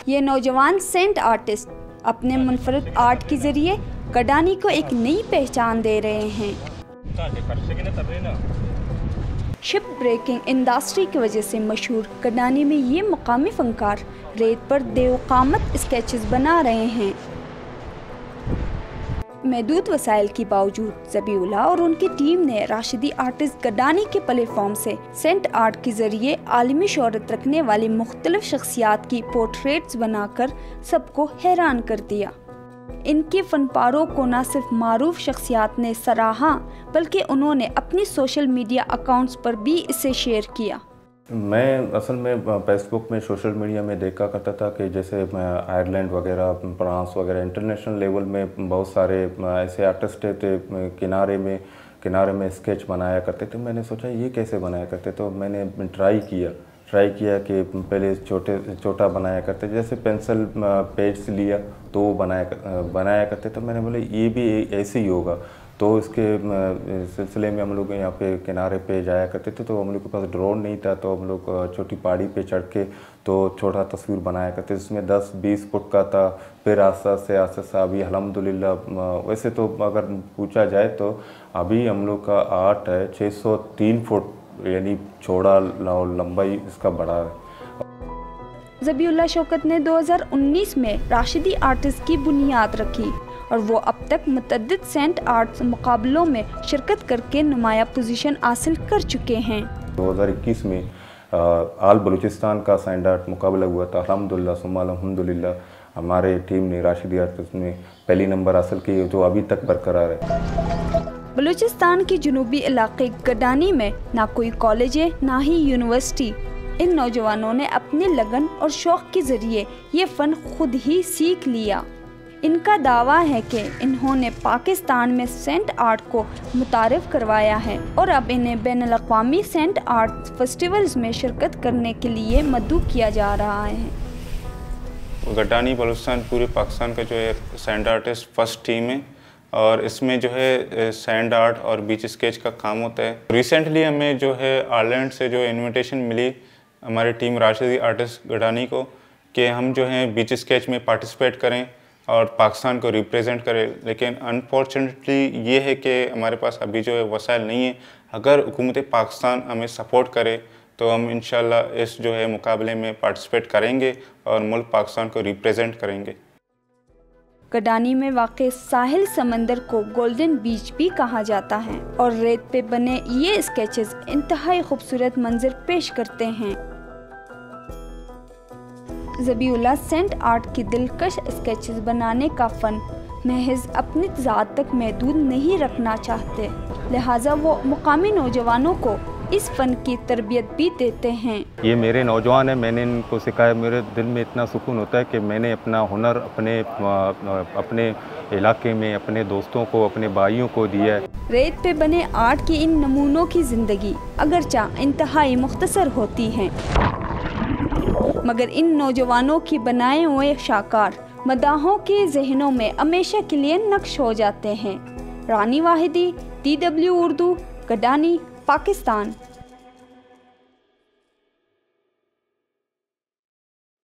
ये नौजवान Saint artist अपने मुनफरद आर्ट के जरिए कडानी को एक नई पहचान दे रहे हैं। शिप ब्रेकिंग इंडस्ट्री की वजह से मशहूर कडानी में ये मुकामी फनकार रेत पर देवकामत स्केचेस बना रहे हैं। महदूद वसाइल के बावजूद ज़बीउल्लाह और उनकी टीम ने राशिदी आर्टिस्ट कडानी के प्लेटफॉर्म से सेंट आर्ट के जरिए आलमी शोहरत रखने वाली मुख्तलिफ शख्सियात की पोर्ट्रेट्स बनाकर सबको हैरान कर दिया। इनके फनपारों को न सिर्फ मारूफ शख्सियात ने सराहा बल्कि उन्होंने अपनी सोशल मीडिया अकाउंट्स पर भी इसे शेयर किया। मैं असल में फेसबुक में सोशल मीडिया में देखा करता था कि जैसे आयरलैंड वगैरह, फ्रांस वगैरह इंटरनेशनल लेवल में बहुत सारे ऐसे आर्टिस्ट थे किनारे में स्केच बनाया करते थे। मैंने सोचा ये कैसे बनाया करते, तो मैंने ट्राई किया कि पहले छोटा बनाया करते, जैसे पेंसिल पेज लिया तो वो बनाया करते। तो मैंने बोला ये भी ऐसे ही होगा। तो इसके सिलसिले में हम लोग यहाँ पे किनारे पे जाया करते थे। तो हम लोग के पास ड्रोन नहीं था, तो हम लोग छोटी पहाड़ी पे चढ़ के तो छोटा तस्वीर बनाया करते, जिसमें 10-20 फुट का था। फिर आस्ता अभी अल्हम्दुलिल्लाह वैसे तो अगर पूछा जाए तो अभी हम लोग का आर्ट है 603 फुट, यानी चौड़ा लंबाई इसका बड़ा है। ज़बीउल्लाह शौकत ने 2019 में राशिदी आर्टिस्ट की बुनियाद रखी और वो अब तक मुतअद्दिद सेंट आर्ट्स मुकाबलों में शिरकत करके नुमाया पोजीशन हासिल कर चुके हैं। 2021 में आल बलूचिस्तान का सेंट आर्ट मुकाबला हुआ था। अल्हम्दुलिल्लाह हमारे टीम ने राशिदी आर्टिस्ट में पहली नंबर हासिल की, जो अभी तक बरकरार है। बलूचिस्तान के जुनूबी इलाके कडानी में ना कोई कॉलेज है ना ही यूनिवर्सिटी। इन नौजवानों ने अपने लगन और शौक के जरिए ये फ़न खुद ही सीख लिया। इनका दावा है कि इन्होंने पाकिस्तान में सेंट आर्ट को मुतारिफ करवाया है और अब इन्हें बैनुल अक़वामी सेंट आर्ट फेस्टिवल्स में शिरकत करने के लिए मदऊ किया जा रहा है। कडानी बलूचिस्तान पूरे पाकिस्तान का जो है सेंट आर्टिस्ट फर्स्ट टीम है और इसमें जो है सैंड आर्ट और बीच स्केच का काम होता है। रिसेंटली हमें जो है आयरलैंड से जो इनविटेशन मिली हमारी टीम राशिदी आर्टिस्ट कडानी को कि हम जो है बीच स्केच में पार्टिसिपेट करें और पाकिस्तान को रिप्रेजेंट करें। लेकिन अनफॉर्चुनेटली ये है कि हमारे पास अभी जो है वसाइल नहीं है। अगर हुकूमत पाकिस्तान हमें सपोर्ट करे तो हम इंशाल्लाह इस जो है मुकाबले में पार्टिसिपेट करेंगे और मुल्क पाकिस्तान को रिप्रेजेंट करेंगे। कडानी में वाक़े साहिल समंदर को गोल्डन बीच भी कहा जाता है और रेत पे बने ये स्केचेस इंतहाई खूबसूरत मंजर पेश करते हैं। ज़बीउल्लाह सेंट आर्ट की दिलकश स्केचेस बनाने का फ़न महज अपनी ज़ात तक महदूद नहीं रखना चाहते, लिहाजा वो मुकामी नौजवानों को इस फ़न की तरबियत भी देते हैं। ये मेरे नौजवान हैं, मैंने इनको सिखाया। मेरे दिल में इतना सुकून होता है कि मैंने अपना हुनर अपने इलाके में अपने दोस्तों को, अपने भाइयों को दिया है। रेत पे बने आर्ट की इन नमूनों की ज़िंदगी अगरचा इंतहाई मुख्तसर होती है, मगर इन नौजवानों की बनाए हुए शाकार मदाहों के जहनों में हमेशा के लिए नक्श हो जाते हैं। रानी वाहिदी, DW उर्दू, कडानी, पाकिस्तान।